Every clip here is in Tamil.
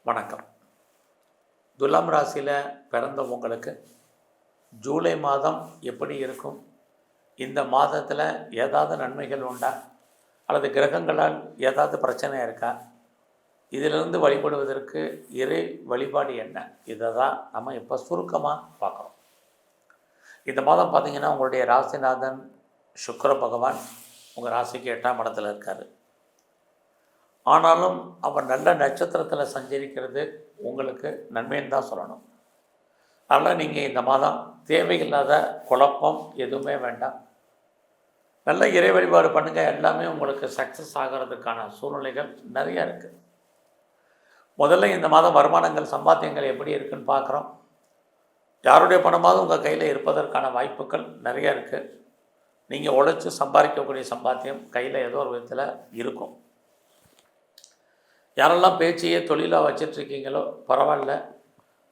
வணக்கம். துலாம் ராசியில் பிறந்த உங்களுக்கு ஜூலை மாதம் எப்படி இருக்கும்? இந்த மாதத்தில் ஏதாவது நன்மைகள் உண்டா? அல்லது கிரகங்களால் ஏதாவது பிரச்சனை இருக்கா? இதிலிருந்து வழிபடுவதற்கு இறை வழிபாடு என்ன? இதை தான் நம்ம இப்போ சுருக்கமாக பார்க்குறோம். இந்த மாதம் பார்த்திங்கன்னா உங்களுடைய ராசிநாதன் சுக்கிர பகவான் உங்கள் ராசிக்கு 8ஆம் இடத்துல இருக்கார். ஆனாலும் அவர் நல்ல நட்சத்திரத்தில் சஞ்சரிக்கிறது உங்களுக்கு நன்மைன்னு தான் சொல்லணும். அதனால் நீங்கள் இந்த மாதம் தேவையில்லாத குழப்பம் எதுவுமே வேண்டாம். நல்ல இறை வழிபாடு பண்ணுங்கள். எல்லாமே உங்களுக்கு சக்ஸஸ் ஆகிறதுக்கான சூழ்நிலைகள் நிறையா இருக்குது. முதல்ல இந்த மாதம் வருமானங்கள் சம்பாத்தியங்கள் எப்படி இருக்குதுன்னு பார்க்குறோம். யாருடைய பணமாவது உங்கள் கையில் இருப்பதற்கான வாய்ப்புகள் நிறையா இருக்குது. நீங்கள் உழைச்சி சம்பாதிக்கக்கூடிய சம்பாத்தியம் கையில் ஏதோ ஒரு விதத்தில் இருக்கும். யாரெல்லாம் பேச்சையே தொழிலாக வச்சிட்ருக்கீங்களோ பரவாயில்ல,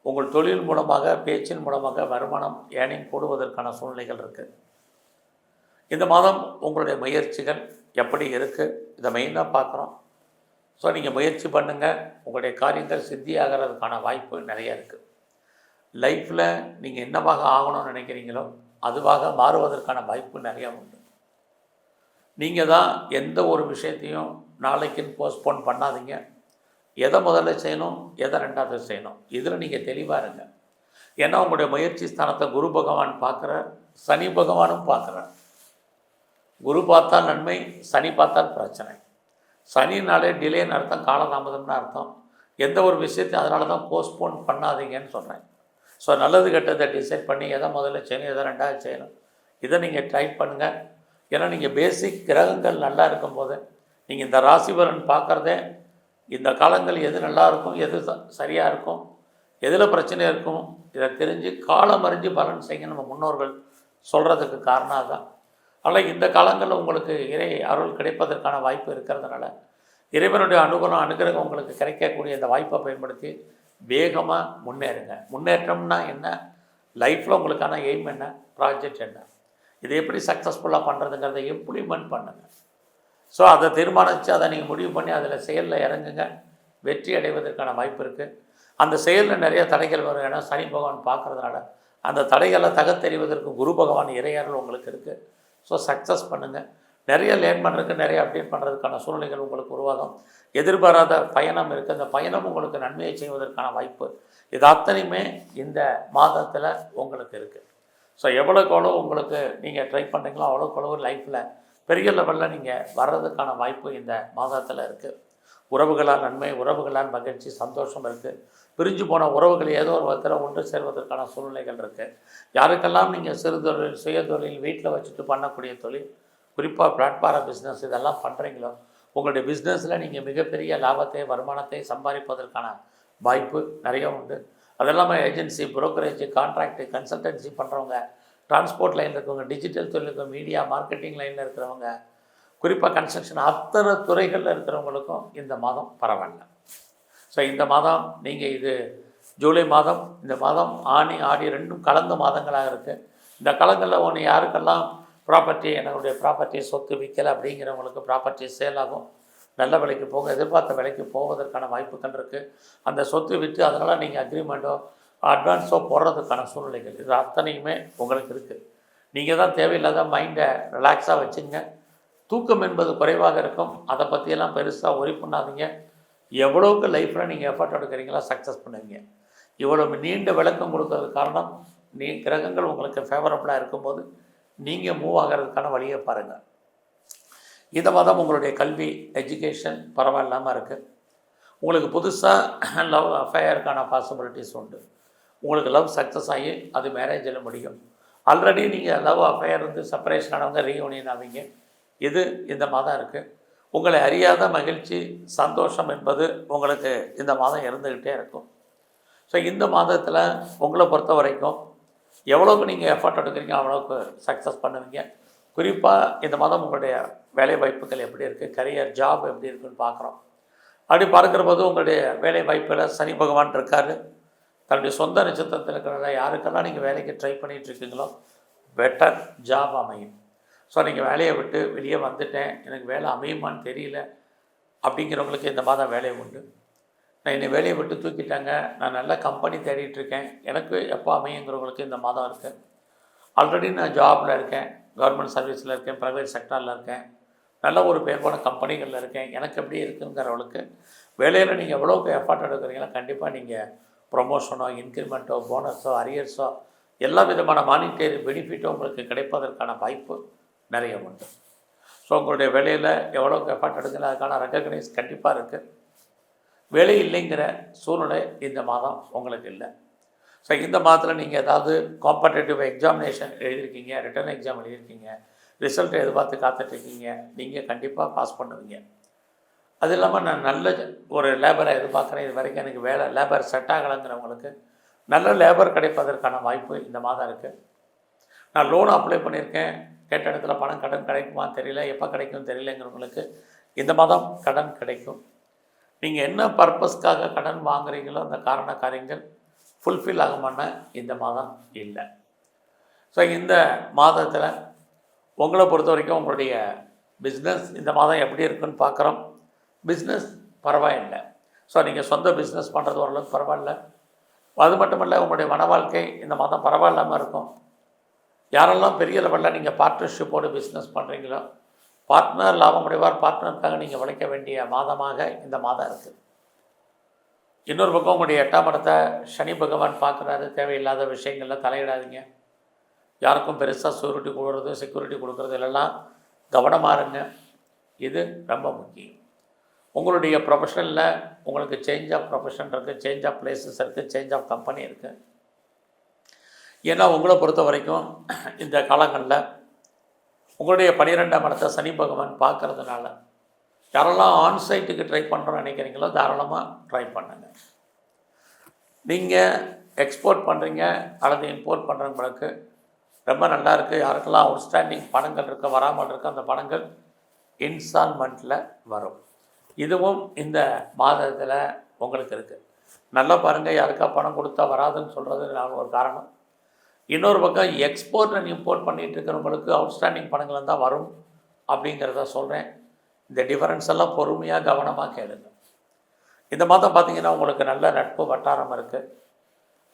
உங்கள் தொழில் மூலமாக பேச்சின் மூலமாக வருமானம் ஏர்னிங் போடுவதற்கான சூழ்நிலைகள் இருக்குது. இந்த மாதம் உங்களுடைய முயற்சிகள் எப்படி இருக்குது இதை மெயினாக பார்க்குறோம். ஸோ நீங்கள் முயற்சி பண்ணுங்கள், உங்களுடைய காரியங்கள் சித்தியாகிறதுக்கான வாய்ப்பு நிறைய இருக்குது. லைஃப்பில் நீங்கள் என்னவாக ஆகணும்னு நினைக்கிறீங்களோ அதுவாக மாறுவதற்கான வாய்ப்பு நிறையா உண்டு. நீங்கள் தான் எந்த ஒரு விஷயத்தையும் நாளைக்குன்னு போஸ்ட்போன் பண்ணாதீங்க. எதை முதல்ல செய்யணும், எதை ரெண்டாவது செய்யணும், இதில் நீங்கள் தெளிவாக இருங்க. ஏன்னா உங்களுடைய முயற்சி ஸ்தானத்தை குரு பகவான் பார்க்குறார், சனி பகவானும் பார்க்குறார். குரு பார்த்தால் நன்மை, சனி பார்த்தால் பிரச்சனை. சனினாலே டிலேன்னு அர்த்தம், காலதாமதம்னு அர்த்தம். எந்த ஒரு விஷயத்தையும் அதனால தான் போஸ்ட்போன் பண்ணாதீங்கன்னு சொல்கிறேன். ஸோ நல்லது கெட்டதை டிசைட் பண்ணி எதை முதல்ல செய்யணும், எதை ரெண்டாவது செய்யணும், இதை நீங்கள் ட்ரை பண்ணுங்கள். ஏன்னா நீங்கள் பேசிக் கிரகங்கள் நல்லா இருக்கும்போது நீங்கள் இந்த ராசி பலன் பார்க்குறதே இந்த காலங்கள் எது நல்லா இருக்கும், எது சரியாக இருக்கும், எதில் பிரச்சனை இருக்கும், இதை தெரிஞ்சு காலம் அறிஞ்சு பலன் செய்ய நம்ம முன்னோர்கள் சொல்கிறதுக்கு காரணம் தான். அதனால் இந்த காலங்களில் உங்களுக்கு இறை அருள் கிடைப்பதற்கான வாய்ப்பு இருக்கிறதுனால இறைவனுடைய அனுகிரகம் உங்களுக்கு கிடைக்கக்கூடிய இந்த வாய்ப்பை பயன்படுத்தி வேகமாக முன்னேறுங்க. முன்னேற்றம்னா என்ன, லைஃப்பில் உங்களுக்கான எய்ம் என்ன, ப்ராஜெக்ட் என்ன, இதை எப்படி சக்ஸஸ்ஃபுல்லாக பண்ணுறதுங்கிறத இம்ப்ளிமெண்ட் பண்ணுங்கள். ஸோ அதை தீர்மானித்து அதை நீங்கள் முடிவு பண்ணி அதில் செயலில் இறங்குங்க. வெற்றி அடைவதற்கான வாய்ப்பு இருக்குது. அந்த செயலில் நிறைய தடைகள் வரும். ஏன்னா சனி பகவான் பார்க்குறதுனால அந்த தடைகளை தகத்தெறிவதற்கு குரு பகவான் இறையாறல் உங்களுக்கு இருக்குது. ஸோ சக்ஸஸ் பண்ணுங்கள். நிறைய லேர்ன் பண்ணுறதுக்கு, நிறைய அப்டேட் பண்ணுறதுக்கான சூழ்நிலைகள் உங்களுக்கு உருவாகும். எதிர்பாராத பயணம் இருக்குது. அந்த பயணம் உங்களுக்கு நன்மையை செய்வதற்கான வாய்ப்பு இது அத்தனையுமே இந்த மாதத்தில் உங்களுக்கு இருக்குது. ஸோ எவ்வளோக்கு எவ்வளோ உங்களுக்கு நீங்கள் ட்ரை பண்ணுறீங்களோ அவ்வளோக்கு எவ்வளோ லைஃப்பில் பெரிய லெவலில் நீங்கள் வர்றதுக்கான வாய்ப்பு இந்த மாதத்தில் இருக்குது. உறவுகளால் நன்மை, உறவுகளால் மகிழ்ச்சி, சந்தோஷம் இருக்குது. பிரிஞ்சு போன உறவுகள் ஏதோ ஒரு விதத்தில் ஒன்று சேர்வதற்கான சூழ்நிலைகள் இருக்குது. யாருக்கெல்லாம் நீங்கள் சிறு தொழில், சுய தொழில், வீட்டில் வச்சுட்டு பண்ணக்கூடிய தொழில், குறிப்பாக பிளாட்ஃபார பிஸ்னஸ் இதெல்லாம் பண்ணுறீங்களோ உங்களுடைய பிஸ்னஸில் நீங்கள் மிகப்பெரிய லாபத்தை, வருமானத்தை சம்பாதிப்பதற்கான வாய்ப்பு நிறைய உண்டு. அது இல்லாமல் ஏஜென்சி, புரோக்கரேஜ், கான்ட்ராக்டு, கன்சல்டன்சி பண்ணுறவங்க, டிரான்ஸ்போர்ட் லைனில் இருக்கிறவங்க, டிஜிட்டல் தொழிலுக்கு, மீடியா மார்க்கெட்டிங் லைனில் இருக்கிறவங்க, குறிப்பாக கன்ஸ்ட்ரக்ஷன், அத்தனை துறைகளில் இருக்கிறவங்களுக்கும் இந்த மாதம் பரவாயில்ல. ஸோ இந்த மாதம் நீங்கள் இது ஜூலை மாதம், இந்த மாதம் ஆனி ஆடி ரெண்டும் கலந்த மாதங்களாக இருக்குது. இந்த காலங்களில் ஒன்று யாருக்கெல்லாம் ப்ராப்பர்ட்டி, என்னுடைய ப்ராப்பர்ட்டி சொத்து விற்கலை அப்படிங்கிறவங்களுக்கு ப்ராப்பர்ட்டி சேல் ஆகும். நல்ல விலைக்கு போக, எதிர்பார்த்த விலைக்கு போவதற்கான வாய்ப்புகள் இருக்குது. அந்த சொத்து விற்று அதனால் நீங்கள் அக்ரிமெண்ட்டோ அட்வான்ஸோ போடுறதுக்கான சூழ்நிலைகள் இது அத்தனையுமே உங்களுக்கு இருக்குது. நீங்கள் தான் தேவையில்லாத மைண்டை ரிலாக்ஸாக வச்சுங்க. தூக்கம் என்பது குறைவாக இருக்கும். அதை பற்றியெல்லாம் பெருசாக ஒரி பண்ணாதீங்க. எவ்வளோக்கு லைஃப்பில் நீங்கள் எஃபர்ட் எடுக்கிறீங்களோ சக்ஸஸ் பண்ணுவீங்க. இவ்வளோ நீண்ட விளக்கம் கொடுக்கறது காரணம் கிரகங்கள் உங்களுக்கு ஃபேவரபுளாக இருக்கும்போது நீங்கள் மூவ் ஆகிறதுக்கான வழியை பாருங்கள். இந்த மாதம் உங்களுடைய கல்வி, எஜுகேஷன் பரவாயில்லாமல் இருக்குது. உங்களுக்கு புதுசாக லவ் அஃபேருக்கான பாசிபிலிட்டிஸ் உண்டு. உங்களுக்கு லவ் சக்ஸஸ் ஆகி அது மேரேஜில் முடியும். ஆல்ரெடி நீங்கள் லவ் அஃபேர் செப்பரேஷன் ஆனவங்க ரீயூனியன் ஆவீங்க. இது இந்த மாதம் இருக்குது. உங்களை அறியாத மகிழ்ச்சி, சந்தோஷம் என்பது உங்களுக்கு இந்த மாதம் இருந்துக்கிட்டே இருக்கும். ஸோ இந்த மாதத்தில் உங்களை பொறுத்த வரைக்கும் எவ்வளோக்கு நீங்கள் எஃபர்ட் எடுக்கிறீங்க அவ்வளோக்கு சக்ஸஸ் பண்ணுவீங்க. குறிப்பாக இந்த மாதம் உங்களுடைய வேலை வாய்ப்புகள் எப்படி இருக்குது, கரியர், ஜாப் எப்படி இருக்குதுன்னு பார்க்குறோம். அப்படி பார்க்குற போது உங்களுடைய வேலை வாய்ப்பில் சனி பகவான் இருக்கார். தன்னுடைய சொந்த நட்சத்திரத்தில் இருக்கிற யாருக்கெல்லாம் நீங்கள் வேலைக்கு ட்ரை பண்ணிகிட்ருக்கீங்களோ பெட்டர் ஜாப் அமையும். ஸோ நீங்கள் வேலையை விட்டு வெளியே வந்துட்டேன், எனக்கு வேலை அமையுமான்னு தெரியல அப்படிங்கிறவங்களுக்கு இந்த மாதம் வேலை உண்டு. நான் என்னை வேலையை விட்டு தூக்கிட்டாங்க, நான் நல்ல கம்பெனி தேடிட்டுருக்கேன், எனக்கு எப்போ அமையுங்கிறவங்களுக்கு இந்த மாதம் இருக்குது. ஆல்ரெடி நான் ஜாபில் இருக்கேன், கவர்மெண்ட் சர்வீஸில் இருக்கேன், ப்ரைவேட் செக்டாரில் இருக்கேன், நல்ல ஒரு பேர் போன கம்பெனிகளில் இருக்கேன், எனக்கு எப்படி இருக்குங்கிறவளுக்கு வேலையில் நீங்கள் எவ்வளோக்கு எஃபர்ட் எடுக்கிறீங்களோ கண்டிப்பாக நீங்கள் ப்ரொமோஷனோ, இன்க்ரிமெண்ட்டோ, போனஸோ, அரியர்ஸோ எல்லா விதமான மானிட்டரி பெனிஃபிட்டோ உங்களுக்கு கிடைப்பதற்கான வாய்ப்பு நிறைய உண்டு. ஸோ உங்களுடைய வேலையில் எவ்வளோக்கு எஃபர்ட் எடுக்கல அதுக்கான ரெக்கக்னைஸ் கண்டிப்பாக இருக்குது. வேலை இல்லைங்கிற சூழ்நிலை இந்த மாதம் உங்களுக்கு இல்லை. ஸோ இந்த மாதத்தில் நீங்கள் ஏதாவது காம்படேட்டிவ் எக்ஸாமினேஷன் எழுதியிருக்கீங்க, ரிட்டன் எக்ஸாம் எழுதியிருக்கீங்க, ரிசல்ட்டை எதிர்பார்த்து காத்துட்ருக்கீங்க, நீங்கள் கண்டிப்பாக பாஸ் பண்ணுவீங்க. அது இல்லாமல் நான் நல்ல ஒரு லேபரை எதிர்பார்க்குறேன், இது வரைக்கும் எனக்கு வேலை லேபர் செட் ஆகலைங்கிறவங்களுக்கு நல்ல லேபர் கிடைப்பதற்கான வாய்ப்பு இந்த மாதம் இருக்குது. நான் லோன் அப்ளை பண்ணியிருக்கேன், கேட்ட இடத்துல பணம் கடன் கிடைக்குமா தெரியல, எப்போ கிடைக்கும் தெரியலங்கிறவங்களுக்கு இந்த மாதம் கடன் கிடைக்கும். நீங்கள் என்ன பர்பஸ்க்காக கடன் வாங்குறீங்களோ அந்த காரண காரியங்கள் ஃபுல்ஃபில் ஆகுமான இந்த மாதம் இல்லை. ஸோ இந்த மாதத்தில் உங்களை பொறுத்த வரைக்கும் உங்களுடைய பிஸ்னஸ் இந்த மாதம் எப்படி இருக்குன்னு பார்க்குறோம். பிஸ்னஸ் பரவாயில்லை. ஸோ நீங்கள் சொந்த பிஸ்னஸ் பண்ணுறது ஓரளவுக்கு பரவாயில்ல. அது மட்டும் இல்லை, உங்களுடைய மன வாழ்க்கை இந்த மாதம் பரவாயில்லாமல் இருக்கும். யாரெல்லாம் பெரிய லெவலில் நீங்கள் பார்ட்னர்ஷிப்போடு பிஸ்னஸ் பண்ணுறீங்களோ, பார்ட்னர் லாபம் அடைவார், பார்ட்னருக்காக நீங்கள் உழைக்க வேண்டிய மாதமாக இந்த மாதம் இருக்குது. இன்னொரு பக்கம் உங்களுடைய 8ஆம் இடத்தை சனி பகவான் பார்க்குறாரு. தேவையில்லாத விஷயங்களில் தலையிடாதீங்க. யாருக்கும் பெருசாக செக்யூரிட்டி கொடுக்குறது இல்லைலாம் கவனமாக இருங்க. இது ரொம்ப முக்கியம். உங்களுடைய ப்ரொஃபஷனில் உங்களுக்கு சேஞ்ச் ஆஃப் ப்ரொஃபஷன் இருக்குது, சேஞ்ச் ஆஃப் பிளேசஸ் இருக்குது, சேஞ்ச் ஆஃப் கம்பெனி இருக்குது. ஏன்னா உங்களை பொறுத்த வரைக்கும் இந்த காலங்களில் உங்களுடைய 12ஆம் இடத்தை சனி பகவான் பார்க்கறதுனால யாரெல்லாம் ஆன்சைட்டுக்கு ட்ரை பண்ணுறோன்னு நினைக்கிறீங்களோ தாராளமாக ட்ரை பண்ணுங்க. நீங்கள் எக்ஸ்போர்ட் பண்ணுறீங்க அல்லது இம்போர்ட் பண்ணுறவங்களுக்கு ரொம்ப நல்லா இருக்குது. யாருக்கெல்லாம் அவுட்ஸ்டாண்டிங் பணங்கள் இருக்க வராமல் இருக்க அந்த பணங்கள் இன்ஸ்டால்மெண்ட்டில் வரும். இதுவும் இந்த மாதத்தில் உங்களுக்கு இருக்குது. நல்லா பாருங்கள், யாருக்கா பணம் கொடுத்தா வராதுன்னு சொல்கிறது நான் ஒரு காரணம். இன்னொரு பக்கம் எக்ஸ்போர்ட் அண்ட் இம்போர்ட் பண்ணிகிட்டு இருக்கிறவங்களுக்கு அவுட்ஸ்டாண்டிங் பணங்கள் தான் வரும் அப்படிங்கிறத சொல்கிறேன். இந்த டிஃபரன்ஸ் எல்லாம் பொறுமையாக கவனமாக கேளுங்க. இந்த மாதம் பார்த்திங்கன்னா உங்களுக்கு நல்ல நட்பு வட்டாரம் இருக்குது.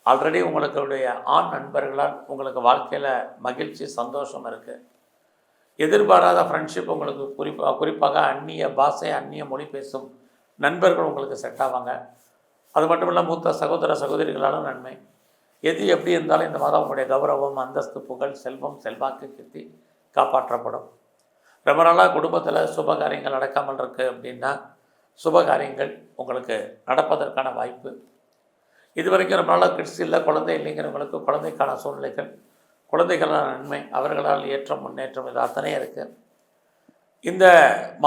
ஆல்ரெடி உங்களுடைய ஆண் நண்பர்களால் உங்களுக்கு வாழ்க்கையில் மகிழ்ச்சி சந்தோஷம் இருக்குது. எதிர்பாராத ஃப்ரெண்ட்ஷிப் உங்களுக்கு குறிப்பாக அந்நிய பாஷை, அந்நிய மொழி பேசும் நண்பர்கள் உங்களுக்கு செட் ஆவாங்க. அது மட்டும் இல்லை, மூத்த சகோதர சகோதரிகளாலும் நன்மை. எது எப்படி இருந்தாலும் இந்த மாதம் உங்களுடைய கௌரவம், அந்தஸ்து, புகழ், செல்வம், செல்வாக்கு, கீர்த்தி காப்பாற்றப்படும். ரொம்ப நாளாக குடும்பத்தில் சுப காரியங்கள் நடக்காமல் இருக்குது அப்படின்னா சுப காரியங்கள் உங்களுக்கு நடப்பதற்கான வாய்ப்பு. இது வரைக்கும் ரொம்ப நாளாக கிட்ஸ் இல்லை, குழந்தை இல்லைங்கிறவங்களுக்கு குழந்தைக்கான சூழ்நிலைகள், குழந்தைகளான நன்மை, அவர்களால் ஏற்றம் முன்னேற்றம், இது அத்தனை இருக்குது. இந்த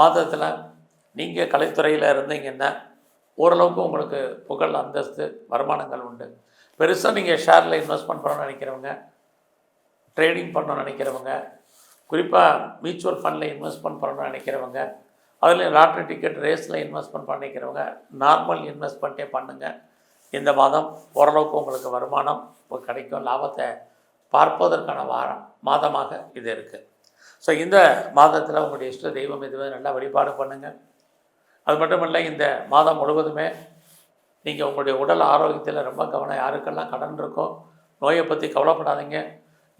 மாதத்தில் நீங்கள் கலைத்துறையில் இருந்தீங்கன்னா ஓரளவுக்கு உங்களுக்கு புகழ், அந்தஸ்து, வருமானங்கள் உண்டு. பெருசாக நீங்கள் ஷேரில் இன்வெஸ்ட்மெண்ட் பண்ணணும்னு நினைக்கிறவங்க, ட்ரேடிங் பண்ணணும்னு நினைக்கிறவங்க, குறிப்பாக மியூச்சுவல் ஃபண்டில் இன்வெஸ்ட்மெண்ட் பண்ணணும்னு நினைக்கிறவங்க, அதில் லாட்ரி டிக்கெட் ரேஸில் இன்வெஸ்ட்மெண்ட் பண்ண நினைக்கிறவங்க நார்மல் இன்வெஸ்ட்மெண்ட்டே பண்ணுங்கள். இந்த மாதம் ஓரளவுக்கு உங்களுக்கு வருமானம் கிடைக்கும், லாபத்தை பார்ப்பதற்கான மாதமாக இது இருக்குது. ஸோ இந்த மாதத்தில் உங்களுடைய இஷ்ட தெய்வம் எதுவே நல்லா வழிபாடு பண்ணுங்கள். அது மட்டும் இல்லை, இந்த மாதம் முழுவதுமே நீங்கள் உங்களுடைய உடல் ஆரோக்கியத்தில் ரொம்ப கவனம். யாருக்கெல்லாம் கடன் இருக்கோ நோயை பற்றி கவலைப்படாதீங்க.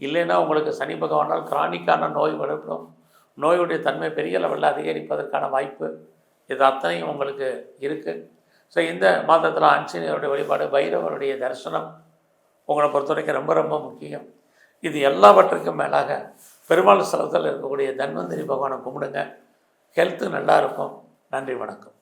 இல்லைன்னா உங்களுக்கு சனி பகவானால் கிரானிக்கான நோய் வளர்ப்படும். நோயுடைய தன்மை பெரிய லெவலில் அதிகரிப்பதற்கான வாய்ப்பு இது அத்தனையும் உங்களுக்கு இருக்குது. ஸோ இந்த மாதத்தில் ஆஞ்சநேயருடைய வழிபாடு, பைரவருடைய தரிசனம் உங்களை பொறுத்த வரைக்கும் ரொம்ப ரொம்ப முக்கியம். இது எல்லாவற்றுக்கும் மேலாக பெருமாள் ஸ்தலத்தில் இருக்கக்கூடிய தன்வந்திரி பகவானை கும்பிடுங்க. ஹெல்த்து நல்லா இருக்கும். நன்றி, வணக்கம்.